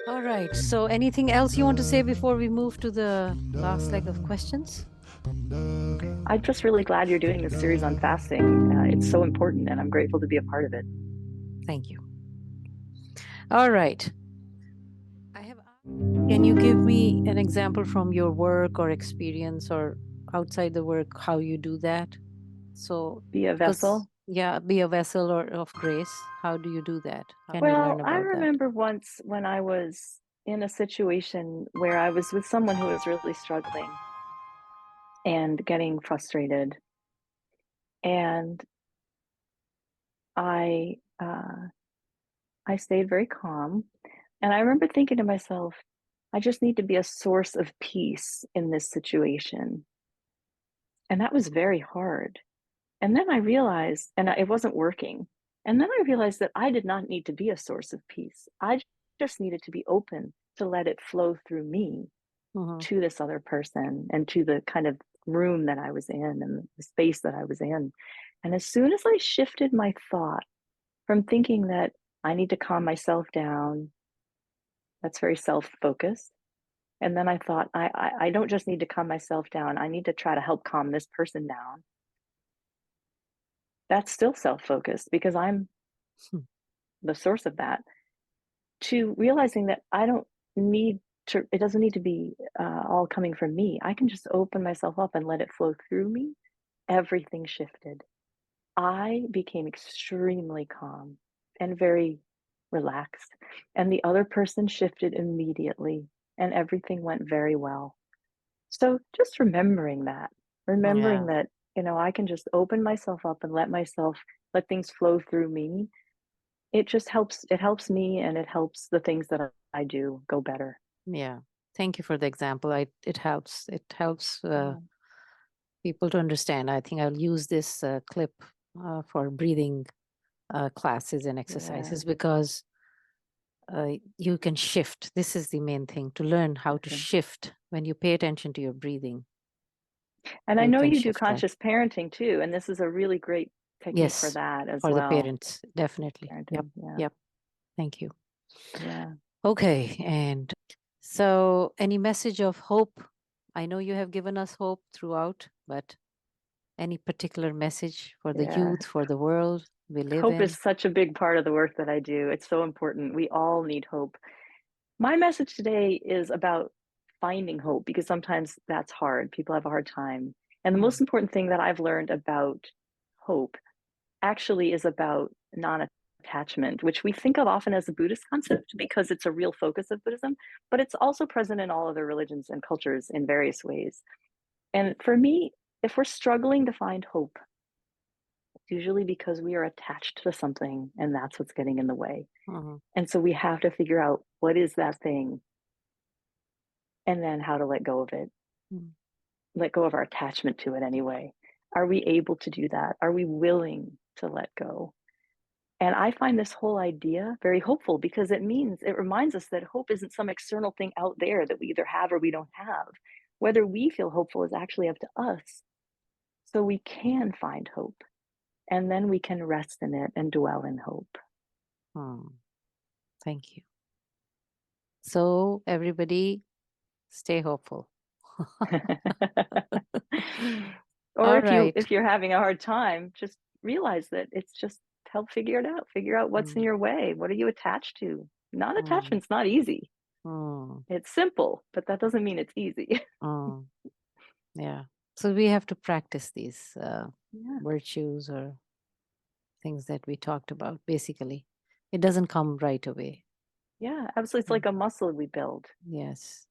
All right. So anything else you want to say before we move to the last leg of questions? I'm just really glad you're doing this series on fasting. It's so important, and I'm grateful to be a part of it. Thank you. All right. I have. Can you give me an example from your work or experience or outside the work how you do that? So, Be a because vessel. yeah, be a vessel or of grace. How do you do that? Can we Well, learn I about that? remember once when I was in a situation where I was with someone who was really struggling and getting frustrated, and I uh, I stayed very calm, and I remember thinking to myself, I just need to be a source of peace in this situation, and that was very hard. And then I realized, it wasn't working. And then I realized that I did not need to be a source of peace. I just needed to be open to let it flow through me Mm-hmm. to this other person and to the kind of room that I was in and the space that I was in. And as soon as I shifted my thought from thinking that I need to calm myself down, that's very self focused. And then I thought, I don't just need to calm myself down, I need to try to help calm this person down. That's still self focused because I'm the source of that, to realizing that I don't need to, it doesn't need to be all coming from me. I can just open myself up and let it flow through me. Everything shifted. I became extremely calm and very relaxed. And the other person shifted immediately, and everything went very well. So just remembering Yeah. that, I can just open myself up and let things flow through me. It helps me, and it helps the things that I do go better. Yeah. Thank you for the example. It helps. It helps Yeah. people to understand. I think I'll use this clip for breathing classes and Yeah. exercises because you can shift. This is the main thing to learn how to Okay. shift when you pay attention to your breathing. And I You know can you do shift that. conscious parenting too, and this is a really great technique for Yes, that as for the well. parents, definitely. Yep. Parenting, yeah. Yep. Thank you. Yeah. Okay. And so, any message of hope? I know you have given us hope throughout, but any particular message for the Yeah. youth, for the world we live Hope is in? such a big part of the work that I do. It's so important. We all need hope. My message today is about finding hope because sometimes that's hard. People have a hard time. And the Mm, most important thing that I've learned about hope actually is about non-attachment, which we think of often as a Buddhist concept because it's a real focus of Buddhism, but it's also present in all other religions and cultures in various ways. And for me, if we're struggling to find hope, it's usually because we are attached to something and that's what's getting in the way. mhm, And so we have to figure out what is that thing and then how to let go of it, mm. let go of our attachment to it anyway. Are we able to do that? Are we willing to let go? And I find this whole idea very hopeful because it reminds us that hope isn't some external thing out there that we either have or we don't have. Whether we feel hopeful is actually up to us. So we can find hope and then we can rest in it and dwell in hope. Mm. Thank you. So, everybody, stay hopeful. Or All if you right. if you're having a hard time, just realize that it's just help figure it out. Figure out what's in Mm, your way. What are you attached to? mm, Non-attachment's not easy. mm, It's simple, but that doesn't mean it's easy. mm. Yeah. So, we have to practice these Yeah. virtues or things that we talked about, basically. It doesn't come right away. Yeah, absolutely. It's Mm. like a muscle we build. Yes.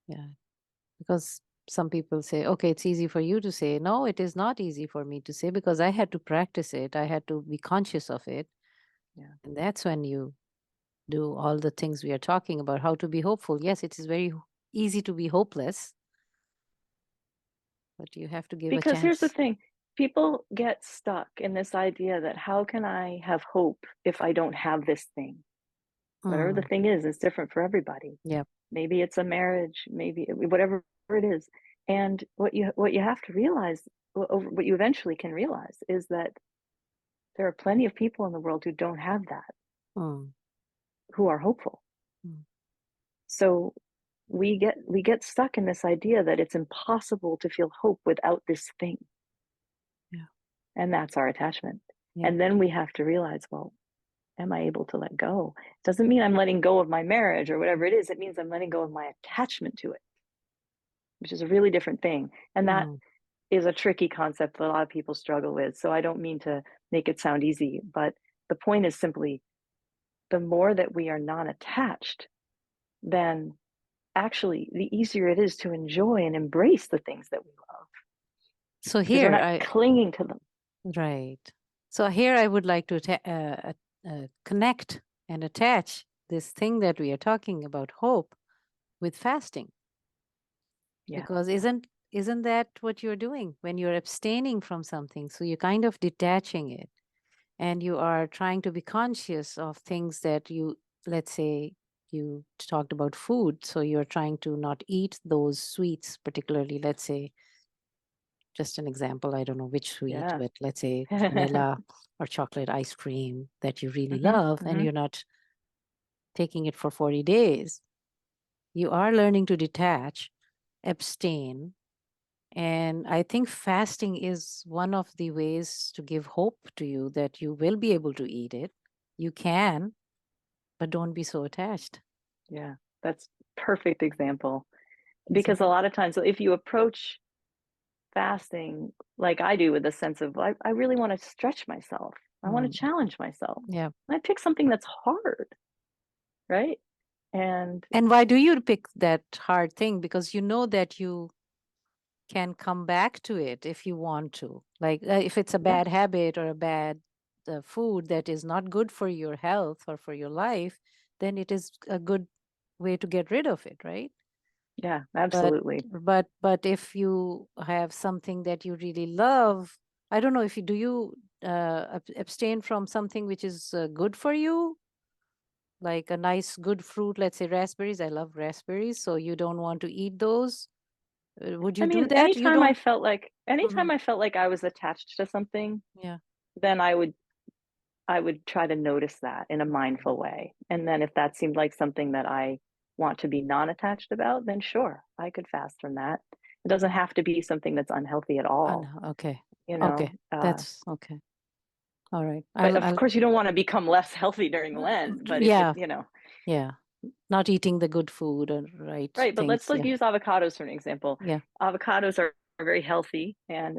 Yeah. Because some people say, okay, it's easy for you to say. No, it is not easy for me to say because I had to practice it. I had to be conscious of it. Yeah. And that's when you do all the things we are talking about, how to be hopeful. Yes, it is very easy to be hopeless, but you have to give a Because here's the chance. thing, people get stuck in this idea that how can I have hope if I don't have this thing? Whatever the Mm, thing is different for everybody. yep. Maybe it's a marriage, maybe whatever it is. And what you have to realize, what you eventually can realize, is that there are plenty of people in the world who don't have that, Mm, who are hopeful. mm. So we get stuck in this idea that it's impossible to feel hope without this thing. Yeah. And that's our attachment. Yeah. And then we have to realize, well, am I able to let go? Doesn't mean I'm letting go of my marriage or whatever it is. It means I'm letting go of my attachment to it, which is a really different thing. And that Mm. is a tricky concept that a lot of people struggle with. So I don't mean to make it sound easy, but the point is simply the more that we are non-attached, then actually the easier it is to enjoy and embrace the things that we love So because we're here not clinging to them. right. So here I would like to connect and attach this thing that we are talking about, hope, with fasting. Yeah. Because isn't that what you're doing when you're abstaining from something? So you're kind of detaching it, and you are trying to be conscious of things that you, let's say, you talked about food, so you're trying to not eat those sweets, particularly, let's say, just an example, I don't know which sweet, Yeah. but let's say vanilla or chocolate ice cream that you really Hmm. love, and Hmm. you're not taking it for 40 days. You are learning to detach, abstain. And I think fasting is one of the ways to give hope to you that you will be able to eat it. You can, but don't be so attached. Yeah. That's perfect example. Because a Exactly. lot of times, if you approach fasting like I do with a sense of, I really want to stretch myself, I want to Mm, challenge myself. yeah. And I pick something that's hard, right? And And why do you pick that hard thing? Because you know that you can come back to it if you want to. Like if it's a bad yes, habit or a bad food that is not good for your health or for your life, then it is a good way to get rid of it, right? yeah, But absolutely. but if you have something that you really love, I don't know if you do you abstain from something which is good for you, like a nice good fruit, let's say raspberries. I love raspberries, so you don't want to eat those. Would I you do mean, that? You don't. anytime Mhm. I felt like I was attached to something, Yeah. then I would try to notice that in a mindful way. And then if that seemed like something that I want to be non-attached about, then sure, I could fast from that. It doesn't have to be something that's unhealthy at all, Okay. you Okay. know. That's okay. All right. But of I'll course, you don't want to become less healthy during Lent. But if it, yeah, yeah. Not eating the good food or right right. But let's things. Yeah. use avocados for an example. Yeah. Avocados are very healthy and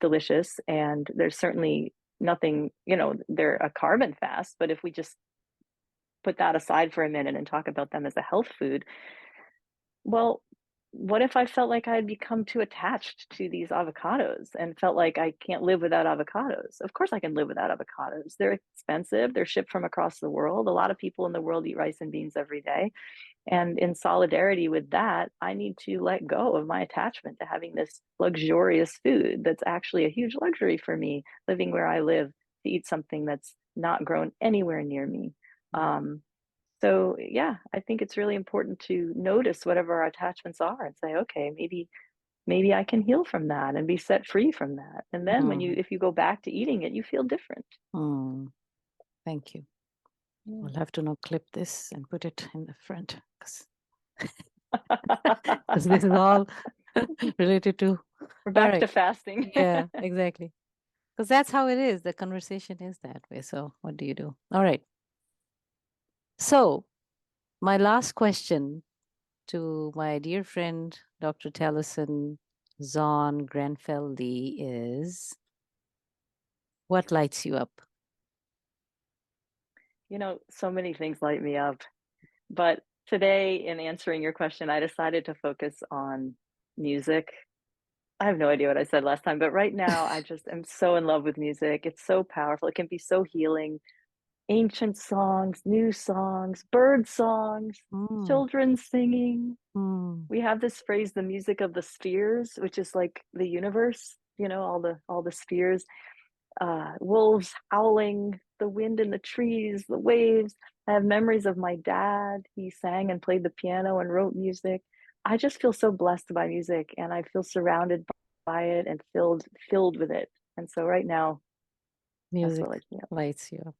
delicious, and there's certainly nothing. They're a carbon fast. But if we just put that aside for a minute and talk about them as a health food, well, what if I felt like I had become too attached to these avocados and felt like I can't live without avocados? Of course, I can live without avocados. They're expensive, they're shipped from across the world. A lot of people in the world eat rice and beans every day. And in solidarity with that, I need to let go of my attachment to having this luxurious food that's actually a huge luxury for me, living where I live, to eat something that's not grown anywhere near me. Um, so yeah, I think it's really important to notice whatever our attachments are and say, okay, maybe I can heal from that and be set free from that. And then Mm. if you go back to eating it, you feel different. Mm. Thank you. Yeah. We'll have to now clip this and put it in the front because this is all related to. We're All back right. to fasting. Yeah, exactly. Because that's how it is. The conversation is that way. So, what do you do? All right. So, my last question to my dear friend, Dr. Tallessyn Zawn Grenfell-Lee is, what lights you up? So many things light me up. But today, in answering your question, I decided to focus on music. I have no idea what I said last time, but right now I just am so in love with music. It's so powerful. It can be so healing. Ancient songs, new songs, bird songs, Mm, children singing. mm, We have this phrase, the music of the spheres, which is like the universe, all the spheres, wolves howling, the wind in the trees, the waves. I have memories of my dad. He sang and played the piano and wrote music. I just feel so blessed by music, and I feel surrounded by it and filled with it. And so right now, that's music what lights me up. lights you up.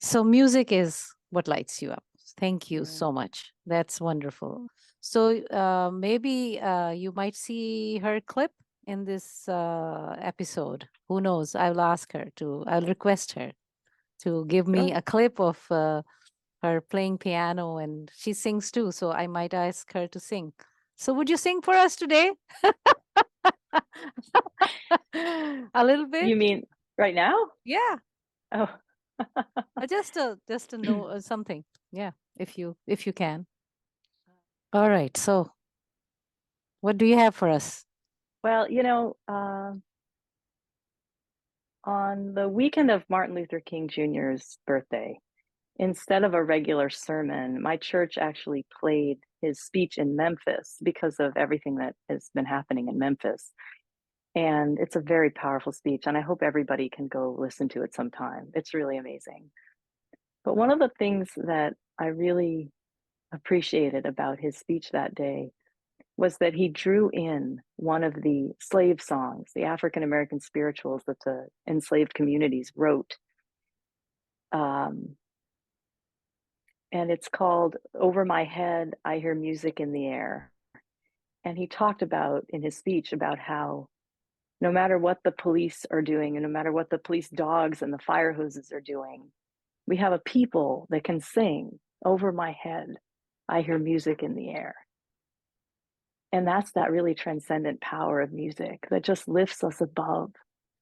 So, music is what lights you up. Thank you so much. That's wonderful. So maybe you might see her clip in this episode. Who knows? I'll request her to give me a clip of her playing piano, and she sings too. So I might ask her to sing. So would you sing for us today? A little bit? You mean right now? Yeah. Oh. Just to know something. Yeah, if you can. All right. So what do you have for us? Well, on the weekend of Martin Luther King Jr.'s birthday, instead of a regular sermon, my church actually played his speech in Memphis because of everything that has been happening in Memphis. And it's a very powerful speech, and I hope everybody can go listen to it sometime. It's really amazing. But one of the things that I really appreciated about his speech that day was that he drew in one of the slave songs, the African American spirituals that the enslaved communities wrote. And it's called Over My Head, I Hear Music in the Air. And he talked about in his speech about how no matter what the police are doing and no matter what the police dogs and the fire hoses are doing, we have a people that can sing, over my head, I hear music in the air. And that's that really transcendent power of music that just lifts us above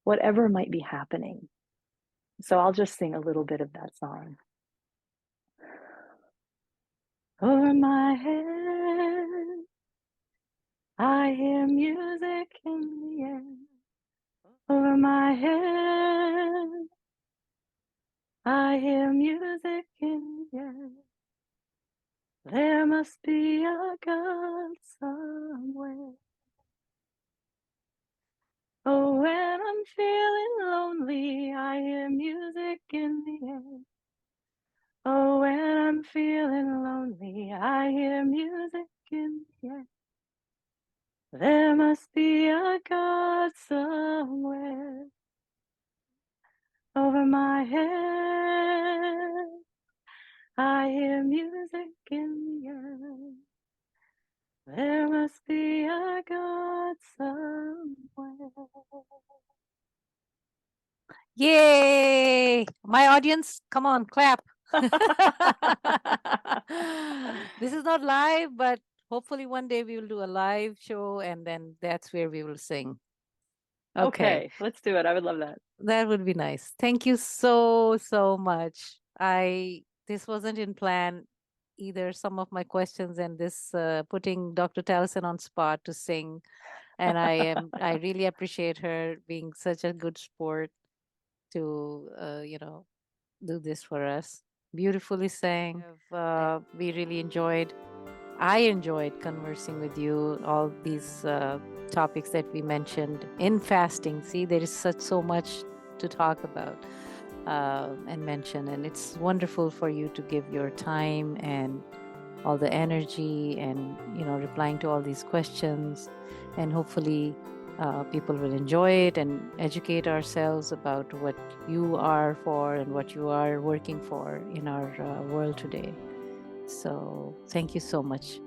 whatever might be happening. So I'll just sing a little bit of that song. Over my head, I hear music in the air. Over my head, I hear music in the air. There must be a God somewhere. Oh, when I'm feeling lonely, I hear music in the air. Oh, when I'm feeling lonely, I hear music in the air. There must be a God somewhere. Over my head, I hear music in the air. There must be a God somewhere. Yay! My audience, come on, clap. This is not live, but hopefully one day we will do a live show, and then that's where we will sing. Okay, let's do it. I would love that. That would be nice. Thank you so much. This wasn't in plan either, some of my questions, and this putting Dr. Tallessyn on spot to sing. And I really appreciate her being such a good sport to do this for us. Beautifully sang. We really enjoyed. I enjoyed conversing with you, all these topics that we mentioned in fasting. See, there is so much to talk about and mention, and it's wonderful for you to give your time and all the energy and replying to all these questions, and hopefully people will enjoy it and educate ourselves about what you are for and what you are working for in our world today. So thank you so much.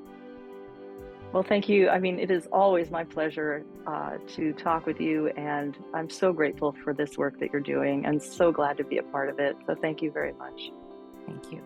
Well, thank you. I mean, it is always my pleasure to talk with you, and I'm so grateful for this work that you're doing and so glad to be a part of it. So thank you very much. Thank you.